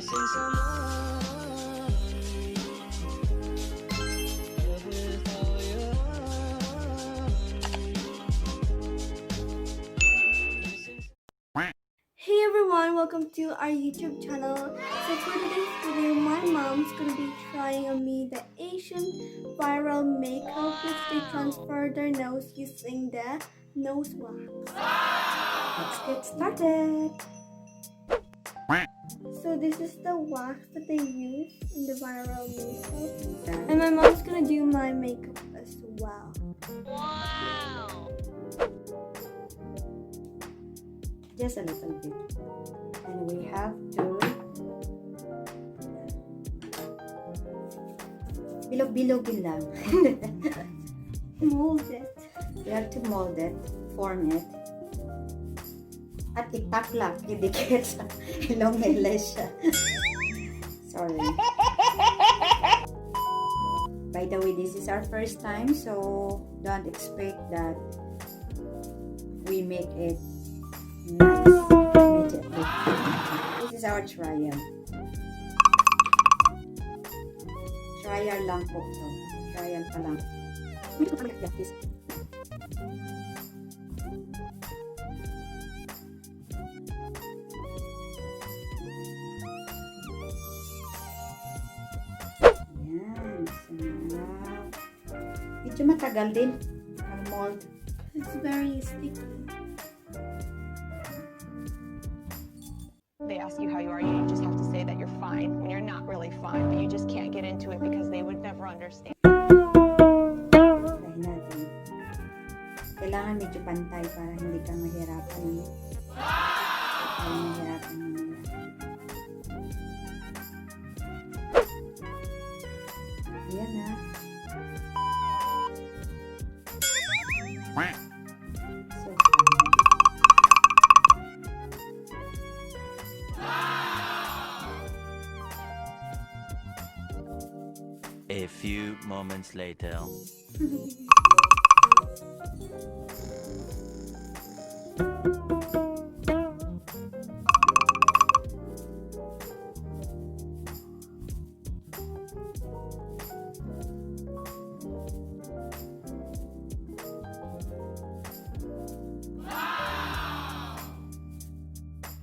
Hey everyone, welcome to our YouTube channel. So for today's video, my mom's gonna be trying on me the Asian viral makeup which they transfer their nose using the nose wax. Let's get started. So this is the wax that they use in the viral makeup. And my mom's gonna do my makeup as well. Wow! Just a little bit. And we have to bilog-bilogin lang. Mold it. You have to mold it, form it. At itaplak, idikit sa ilong nila siya. Sorry. By the way, this is our first time, so don't expect that we make it nice immediately. This is our trial. Trial lang po to. Trial pa lang. Please. Yan. So now, medyo matagal din ang mold. It's very sticky. They ask you how you are, you just have to say that you're fine when you're not really fine, but you just can't get into it because they would never understand. Try natin. Kailangan medyo pantay para hindi ka mahirapan. Mahirapan mamaya. Ayan na. So A few moments later.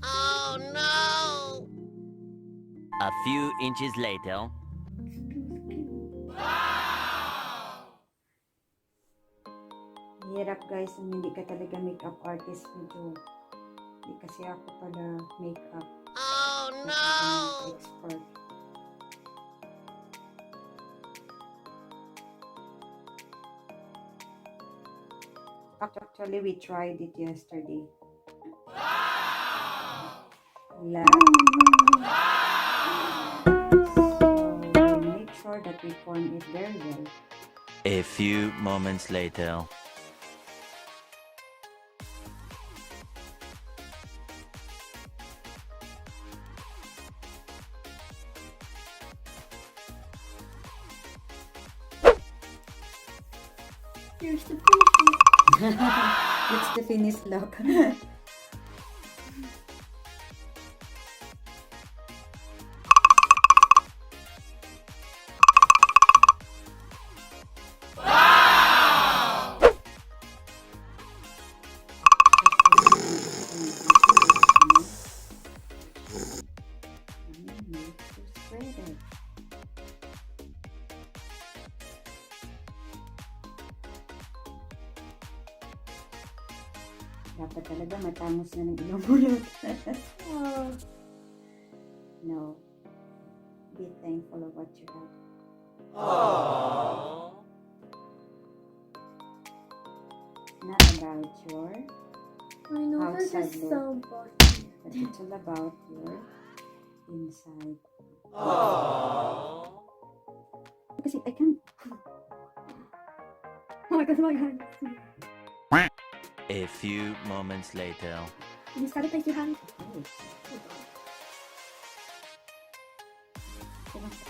Oh no! A few inches later. hirap guys, hindi ka talaga makeup artist medyo. Hindi kasi ako pala makeup. Oh no! Expert. Actually, we tried it yesterday. Wow! So, make sure that we form it very well. A few moments later. Here's the finish. It's the finished look. Dapat talaga matangos na ng ilong mulot. Oh. No. Be thankful of what you have. Aww. Not about your I know that outside is look, so boring. but it's all about your inside. Aww. Kasi I can't. Oh my god, my hand. A few moments later. You just gotta take your hand.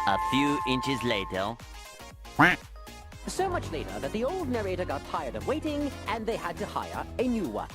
A few inches later. So much later that the old narrator got tired of waiting and they had to hire a new one.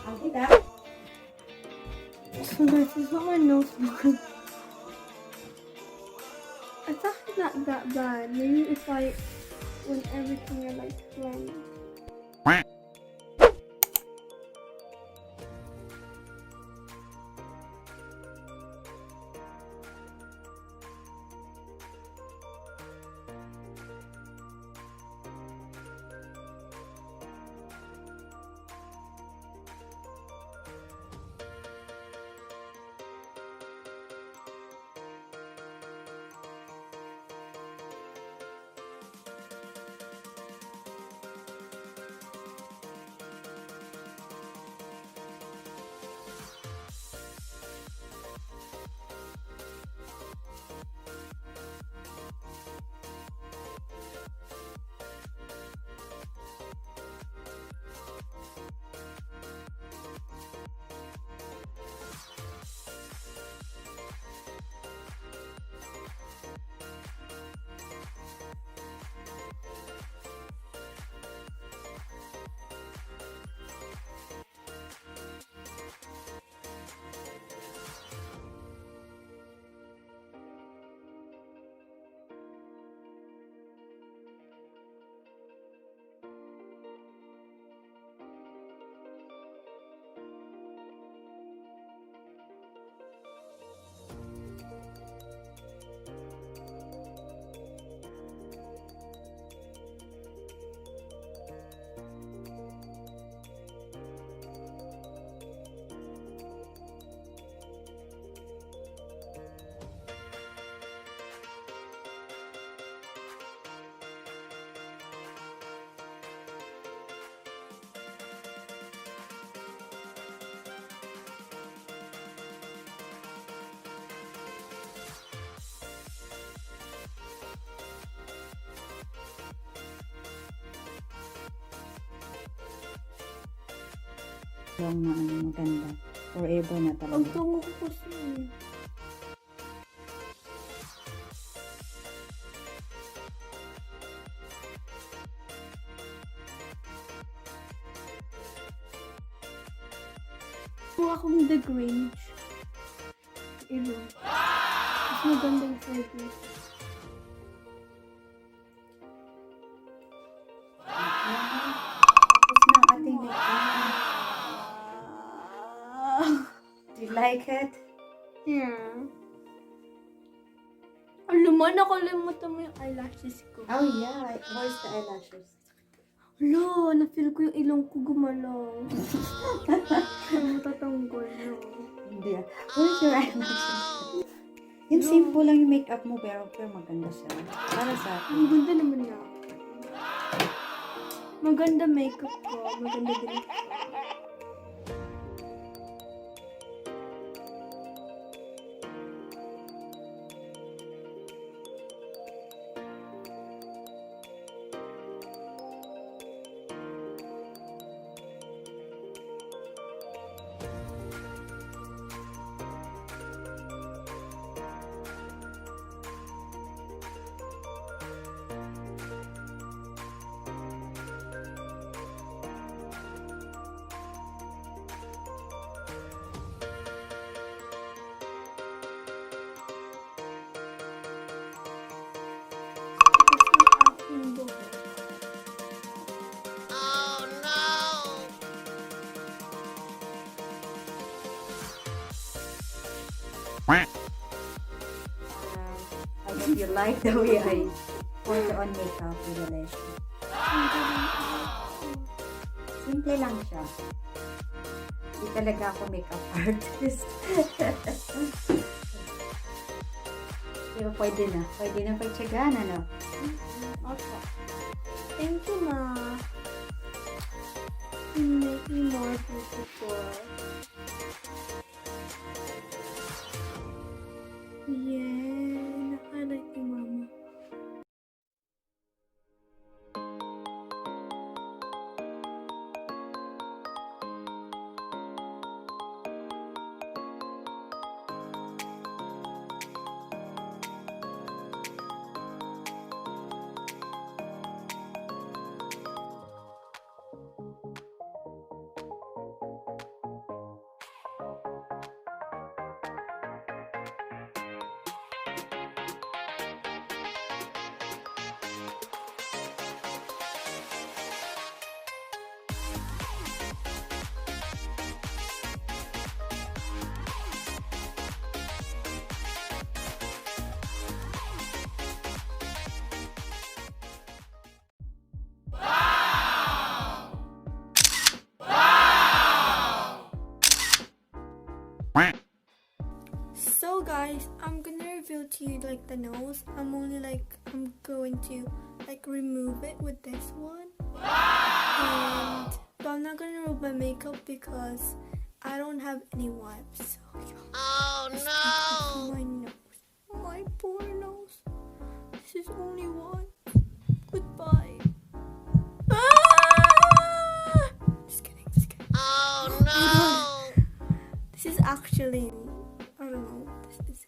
Okay, that. So this is what my nose looks like. It's actually not that bad. Maybe if I, when everything are like cleansed. Yung na maganda. Forever na Ang talaga. tungo ko kasi. Mukha akong The Grinch. Ilo. Mas maganda yung fragrance. Tapos na ang ating makeup. Do you like it? Yeah. Ang luman, nakalimutan mo yung eyelashes ko. Oh yeah, where's the eyelashes? Hala, na-feel ko yung ilong ko gumalaw. Ang matatanggal na. Hindi ah. Where's your eyelashes? Yung simple lang yung makeup mo pero maganda siya. Para sa akin. Ang ganda naman na. Maganda makeup ko. Maganda din ako. I hope you like the way I put on makeup with the lash. Simple lang siya. Hindi talaga ako makeup artist. Pero pwede na. Pwede na pagtsagaan, ano? Okay. Thank you, Ma. You make me more beautiful. Yeah, naka-highlight ni Mama. So guys, I'm gonna reveal to you like the nose. I'm going to like remove it with this one. And but I'm not gonna remove my makeup because I don't have any wipes. So Oh no! my nose, my poor nose. This is only one. Goodbye. Ah! Just kidding. Oh no! This is actually, I don't know. This is.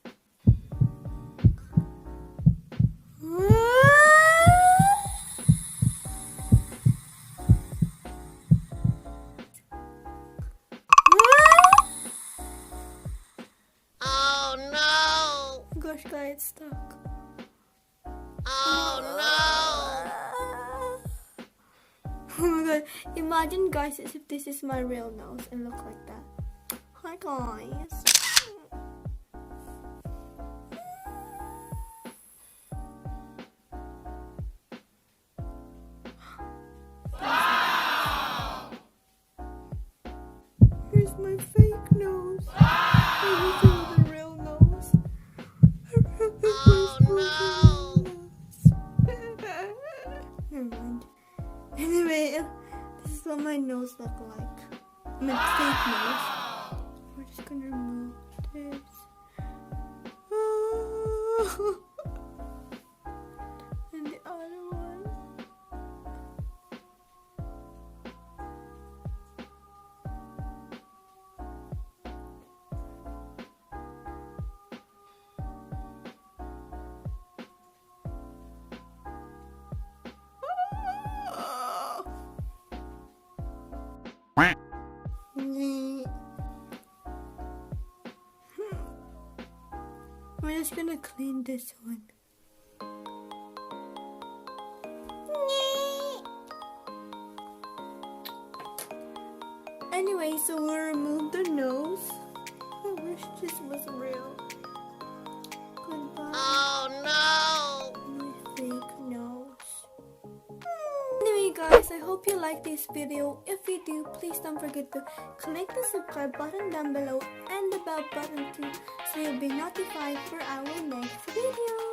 Oh no! Gosh, guys, it's stuck. Oh Oh my god! Imagine, guys, as if this is my real nose and look like that. Hi, guys. Here's my fake nose. I wish it was a real nose. Oh no! Never mind. Anyway, this is what my nose look like. My fake nose. We're just gonna remove this. And the other one. We're just gonna clean this one. Anyway, so we'll remove the nose. I wish this was real. Goodbye. Oh no! My fake nose. Anyway guys, I hope you like this video. If you do, please don't forget to click the subscribe button down below and the bell button too, so you'll be notified for our next video.